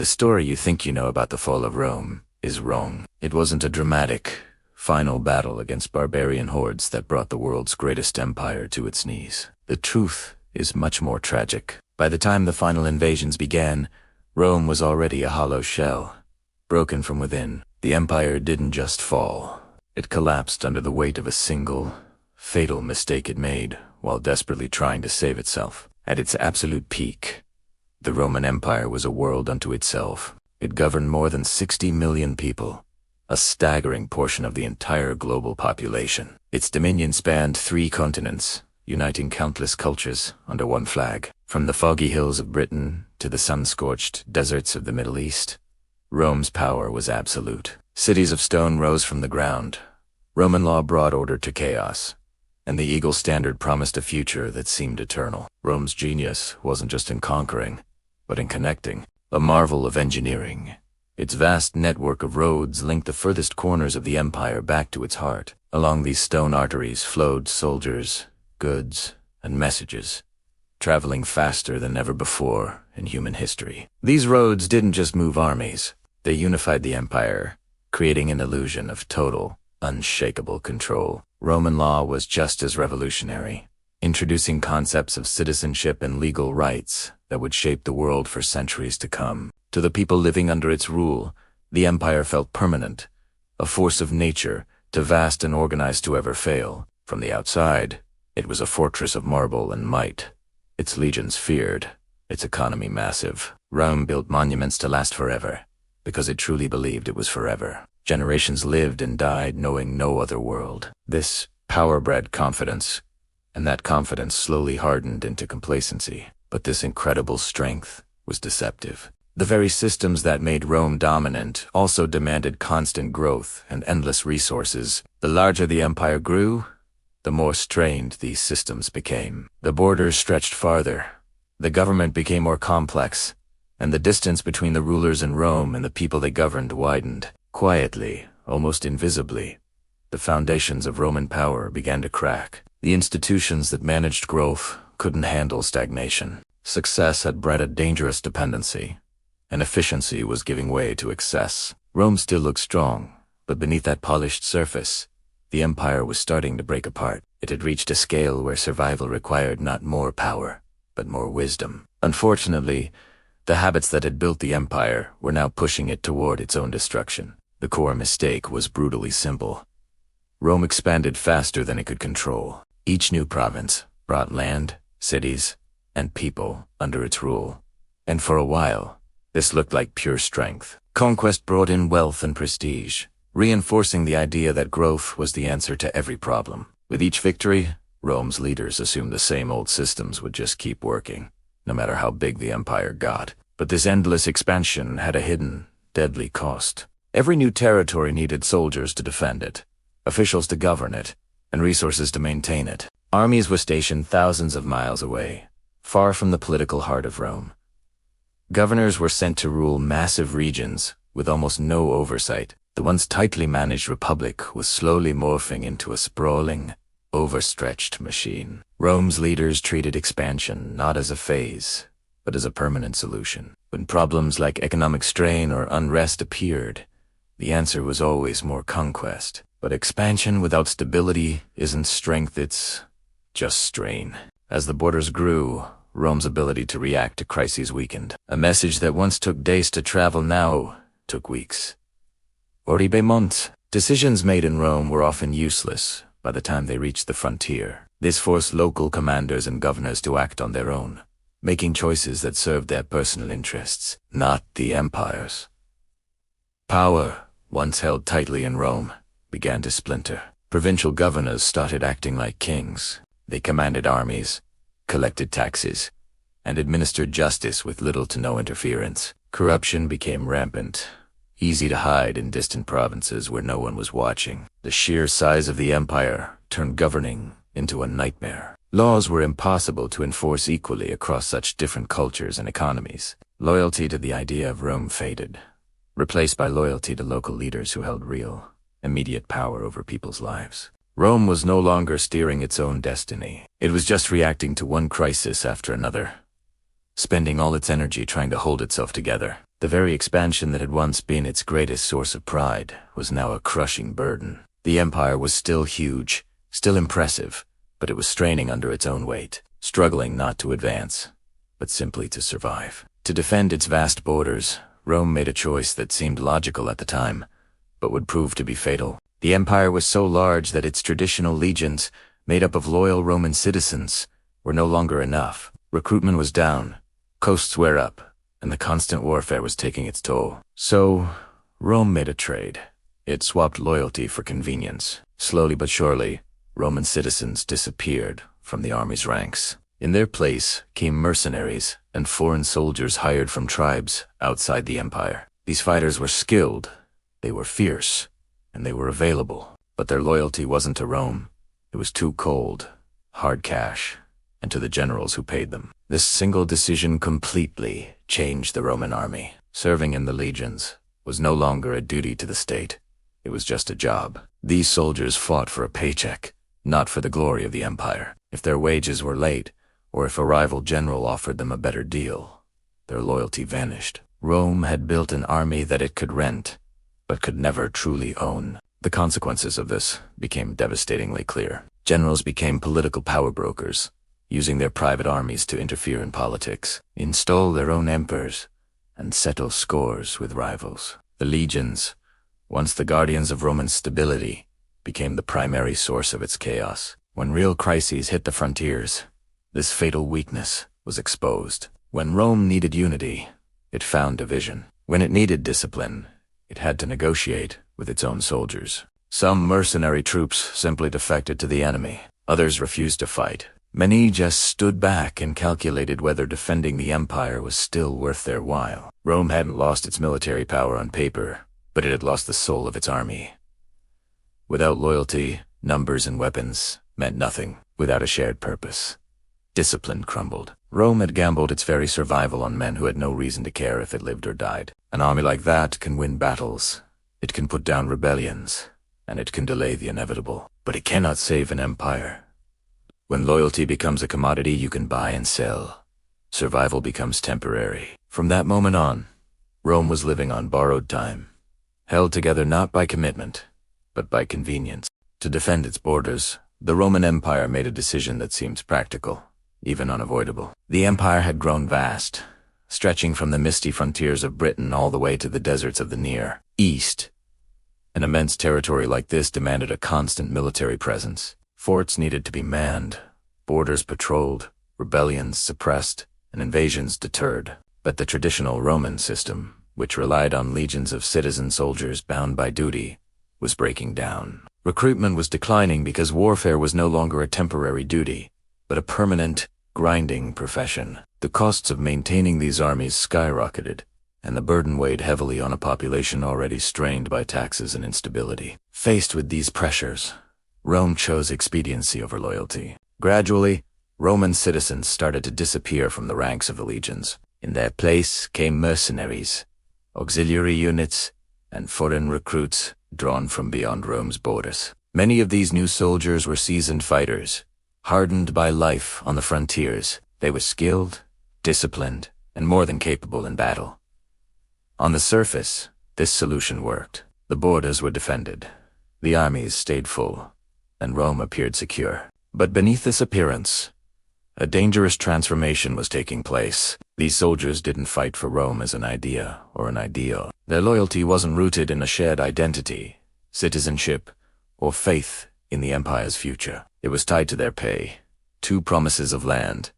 The story you think you know about the fall of Rome is wrong. It wasn't a dramatic, final battle against barbarian hordes that brought the world's greatest empire to its knees. The truth is much more tragic. By the time the final invasions began, Rome was already a hollow shell, broken from within. The empire didn't just fall. It collapsed under the weight of a single, fatal mistake it made while desperately trying to save itself. At its absolute peak, the Roman Empire was a world unto itself. It governed more than 60 million people, a staggering portion of the entire global population. Its dominion spanned 3 continents, uniting countless cultures under one flag. From the foggy hills of Britain to the sun-scorched deserts of the Middle East, Rome's power was absolute. Cities of stone rose from the ground. Roman law brought order to chaos, and the eagle standard promised a future that seemed eternal. Rome's genius wasn't just in conquering, but in connecting, a marvel of engineering. Its vast network of roads linked the furthest corners of the empire back to its heart. Along these stone arteries flowed soldiers, goods, and messages, traveling faster than ever before in human history. These roads didn't just move armies, they unified the empire, creating an illusion of total, unshakable control. Roman law was just as revolutionary, introducing concepts of citizenship and legal rights that would shape the world for centuries to come. To the people living under its rule, the empire felt permanent, a force of nature, too vast and organized to ever fail. From the outside, it was a fortress of marble and might. Its legions feared, its economy massive. Rome built monuments to last forever, because it truly believed it was forever. Generations lived and died knowing no other world. This power bred confidence, and that confidence slowly hardened into complacency. But this incredible strength was deceptive. The very systems that made Rome dominant also demanded constant growth and endless resources. The larger the empire grew, the more strained these systems became. The borders stretched farther, the government became more complex, and the distance between the rulers in Rome and the people they governed widened. Quietly, almost invisibly, the foundations of Roman power began to crack. The institutions that managed growth couldn't handle stagnation. Success had bred a dangerous dependency, and efficiency was giving way to excess. Rome still looked strong, but beneath that polished surface, the empire was starting to break apart. It had reached a scale where survival required not more power, but more wisdom. Unfortunately, the habits that had built the empire were now pushing it toward its own destruction. The core mistake was brutally simple. Rome expanded faster than it could control. Each new province brought land, cities, and people under its rule. And for a while, this looked like pure strength. Conquest brought in wealth and prestige, reinforcing the idea that growth was the answer to every problem. With each victory, Rome's leaders assumed the same old systems would just keep working, no matter how big the empire got. But this endless expansion had a hidden, deadly cost. Every new territory needed soldiers to defend it, officials to govern it, and resources to maintain it. Armies were stationed thousands of miles away, far from the political heart of Rome. Governors were sent to rule massive regions with almost no oversight. The once tightly managed republic was slowly morphing into a sprawling, overstretched machine. Rome's leaders treated expansion not as a phase, but as a permanent solution. When problems like economic strain or unrest appeared, the answer was always more conquest. But expansion without stability isn't strength, it's just strain. As the borders grew, Rome's ability to react to crises weakened. A message that once took days to travel now took weeks, or even months. Decisions made in Rome were often useless by the time they reached the frontier. This forced local commanders and governors to act on their own, making choices that served their personal interests, not the empire's. Power, once held tightly in Rome, began to splinter. Provincial governors started acting like kings. They commanded armies, collected taxes, and administered justice with little to no interference. Corruption became rampant, easy to hide in distant provinces where no one was watching. The sheer size of the empire turned governing into a nightmare. Laws were impossible to enforce equally across such different cultures and economies. Loyalty to the idea of Rome faded, replaced by loyalty to local leaders who held real, immediate power over people's lives. Rome was no longer steering its own destiny. It was just reacting to one crisis after another, spending all its energy trying to hold itself together. The very expansion that had once been its greatest source of pride was now a crushing burden. The empire was still huge, still impressive, but it was straining under its own weight, struggling not to advance, but simply to survive. To defend its vast borders, Rome made a choice that seemed logical at the time, but would prove to be fatal. The empire was so large that its traditional legions, made up of loyal Roman citizens, were no longer enough. Recruitment was down, costs were up, and the constant warfare was taking its toll. So, Rome made a trade. It swapped loyalty for convenience. Slowly but surely, Roman citizens disappeared from the army's ranks. In their place came mercenaries and foreign soldiers hired from tribes outside the empire. These fighters were skilled, they were fierce, and they were available. But their loyalty wasn't to Rome. It was too cold, hard cash, and to the generals who paid them. This single decision completely changed the Roman army. Serving in the legions was no longer a duty to the state. It was just a job. These soldiers fought for a paycheck, not for the glory of the empire. If their wages were late, or if a rival general offered them a better deal, their loyalty vanished. Rome had built an army that it could rent, but could never truly own. The consequences of this became devastatingly clear. Generals became political power brokers, using their private armies to interfere in politics, install their own emperors, and settle scores with rivals. The legions, once the guardians of Roman stability, became the primary source of its chaos. When real crises hit the frontiers, this fatal weakness was exposed. When Rome needed unity, it found division. When it needed discipline, it had to negotiate with its own soldiers. Some mercenary troops simply defected to the enemy. Others refused to fight. Many just stood back and calculated whether defending the empire was still worth their while. Rome hadn't lost its military power on paper, but it had lost the soul of its army. Without loyalty, numbers and weapons meant nothing. Without a shared purpose, discipline crumbled. Rome had gambled its very survival on men who had no reason to care if it lived or died. An army like that can win battles, it can put down rebellions, and it can delay the inevitable. But it cannot save an empire. When loyalty becomes a commodity you can buy and sell, survival becomes temporary. From that moment on, Rome was living on borrowed time, held together not by commitment, but by convenience. To defend its borders, the Roman Empire made a decision that seemed practical, even unavoidable. The empire had grown vast, stretching from the misty frontiers of Britain all the way to the deserts of the Near East. An immense territory like this demanded a constant military presence. Forts needed to be manned, borders patrolled, rebellions suppressed, and invasions deterred. But the traditional Roman system, which relied on legions of citizen soldiers bound by duty, was breaking down. Recruitment was declining because warfare was no longer a temporary duty, but a permanent, grinding profession. The costs of maintaining these armies skyrocketed, and the burden weighed heavily on a population already strained by taxes and instability. Faced with these pressures, Rome chose expediency over loyalty. Gradually, Roman citizens started to disappear from the ranks of the legions. In their place came mercenaries, auxiliary units, and foreign recruits drawn from beyond Rome's borders. Many of these new soldiers were seasoned fighters, hardened by life on the frontiers. They were skilled, disciplined, and more than capable in battle. On the surface, this solution worked. The borders were defended, the armies stayed full, and Rome appeared secure. But beneath this appearance, a dangerous transformation was taking place. These soldiers didn't fight for Rome as an idea or an ideal. Their loyalty wasn't rooted in a shared identity, citizenship, or faith in the empire's future. It was tied to their pay, to promises of land,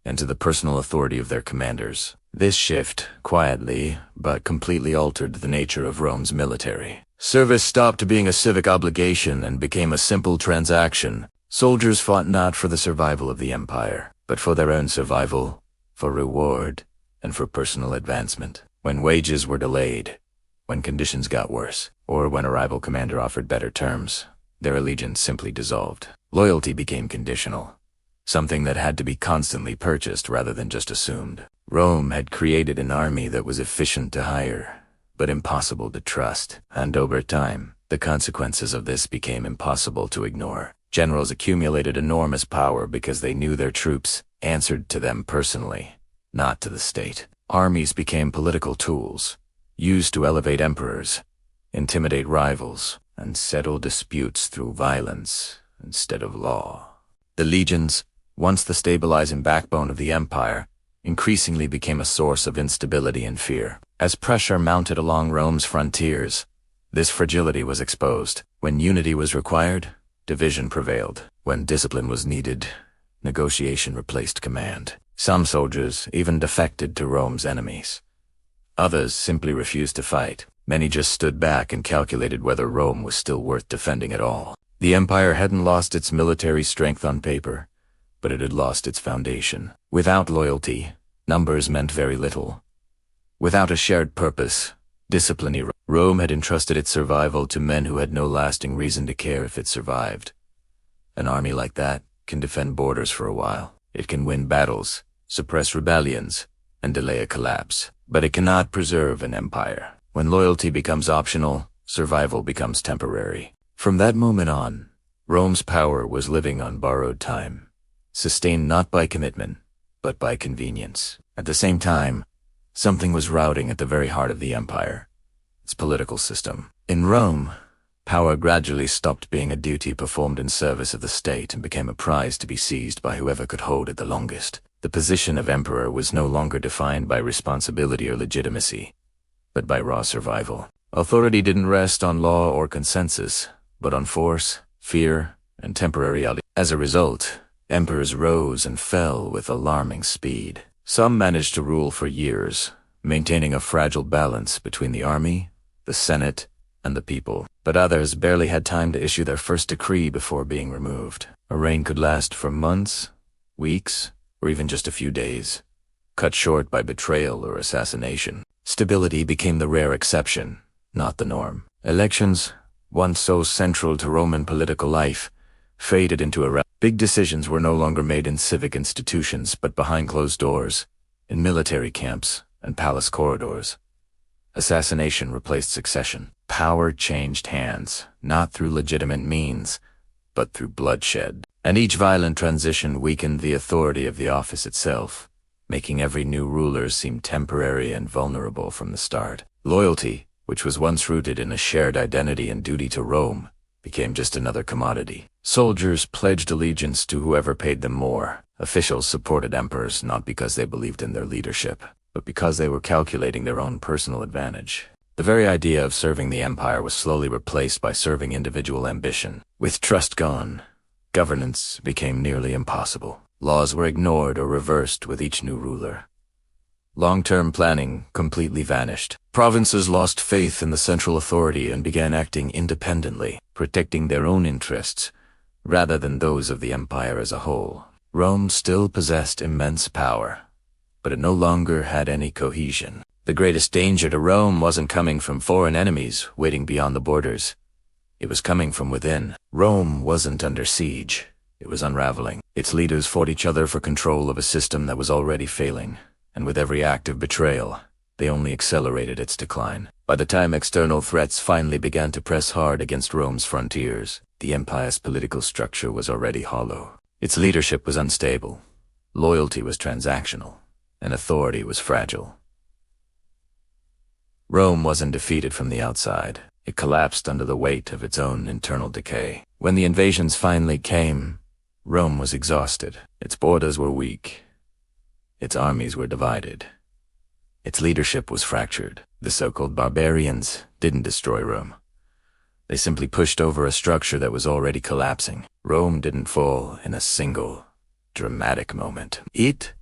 and to the personal authority of their commanders. This shift, quietly but completely altered the nature of Rome's military. Service stopped being a civic obligation and became a simple transaction. Soldiers fought not for the survival of the empire, but for their own survival, for reward, and for personal advancement. When wages were delayed, when conditions got worse, or when a rival commander offered better terms, their allegiance simply dissolved. Loyalty became conditional, something that had to be constantly purchased rather than just assumed. Rome had created an army that was efficient to hire, but impossible to trust. And over time, the consequences of this became impossible to ignore. Generals accumulated enormous power because they knew their troops answered to them personally, not to the state. Armies became political tools, used to elevate emperors, intimidate rivals, and settle disputes through violence instead of law. The legions, once the stabilizing backbone of the empire, increasingly became a source of instability and fear. As pressure mounted along Rome's frontiers, this fragility was exposed. When unity was required, division prevailed. When discipline was needed, negotiation replaced command. Some soldiers even defected to Rome's enemies. Others simply refused to fight. Many just stood back and calculated whether Rome was still worth defending at all. The empire hadn't lost its military strength on paper, but it had lost its foundation. Without loyalty, numbers meant very little. Without a shared purpose, discipline, Rome had entrusted its survival to men who had no lasting reason to care if it survived. An army like that can defend borders for a while. It can win battles, suppress rebellions, and delay a collapse. But it cannot preserve an empire. When loyalty becomes optional, survival becomes temporary. From that moment on, Rome's power was living on borrowed time, sustained not by commitment, but by convenience. At the same time, something was rotting at the very heart of the empire, its political system. In Rome, power gradually stopped being a duty performed in service of the state and became a prize to be seized by whoever could hold it the longest. The position of emperor was no longer defined by responsibility or legitimacy, but by raw survival. Authority didn't rest on law or consensus, but on force, fear, and temporary alliance. As a result, emperors rose and fell with alarming speed. Some managed to rule for years, maintaining a fragile balance between the army, the Senate, and the people. But others barely had time to issue their first decree before being removed. A reign could last for months, weeks, or even just a few days, cut short by betrayal or assassination. Stability became the rare exception, not the norm. Elections, once so central to Roman political life, faded into a big decisions were no longer made in civic institutions but behind closed doors, in military camps and palace corridors. Assassination replaced succession. Power changed hands, not through legitimate means, but through bloodshed. And each violent transition weakened the authority of the office itself, making every new ruler seem temporary and vulnerable from the start. Loyalty, which was once rooted in a shared identity and duty to Rome, became just another commodity. Soldiers pledged allegiance to whoever paid them more. Officials supported emperors not because they believed in their leadership, but because they were calculating their own personal advantage. The very idea of serving the empire was slowly replaced by serving individual ambition. With trust gone, governance became nearly impossible. Laws were ignored or reversed with each new ruler. Long-term planning completely vanished. Provinces lost faith in the central authority and began acting independently, protecting their own interests rather than those of the empire as a whole. Rome still possessed immense power, but it no longer had any cohesion. The greatest danger to Rome wasn't coming from foreign enemies waiting beyond the borders. It was coming from within. Rome wasn't under siege. It was unraveling. Its leaders fought each other for control of a system that was already failing, and with every act of betrayal, they only accelerated its decline. By the time external threats finally began to press hard against Rome's frontiers, the empire's political structure was already hollow. Its leadership was unstable, loyalty was transactional, and authority was fragile. Rome wasn't defeated from the outside. It collapsed under the weight of its own internal decay. When the invasions finally came, Rome was exhausted. Its borders were weak. Its armies were divided. Its leadership was fractured. The so-called barbarians didn't destroy Rome. They simply pushed over a structure that was already collapsing. Rome didn't fall in a single, dramatic moment. It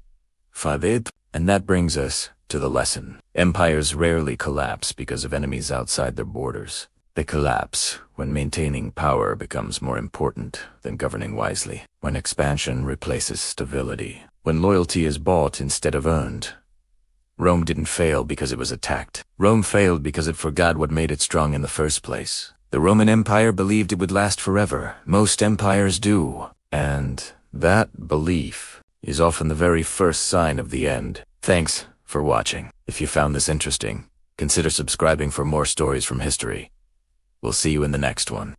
faded. And that brings us to the lesson. Empires rarely collapse because of enemies outside their borders. They collapse when maintaining power becomes more important than governing wisely, when expansion replaces stability, when loyalty is bought instead of earned. Rome didn't fail because it was attacked. Rome failed because it forgot what made it strong in the first place. The Roman Empire believed it would last forever. Most empires do. And that belief is often the very first sign of the end. Thanks for watching. If you found this interesting, consider subscribing for more stories from history. We'll see you in the next one.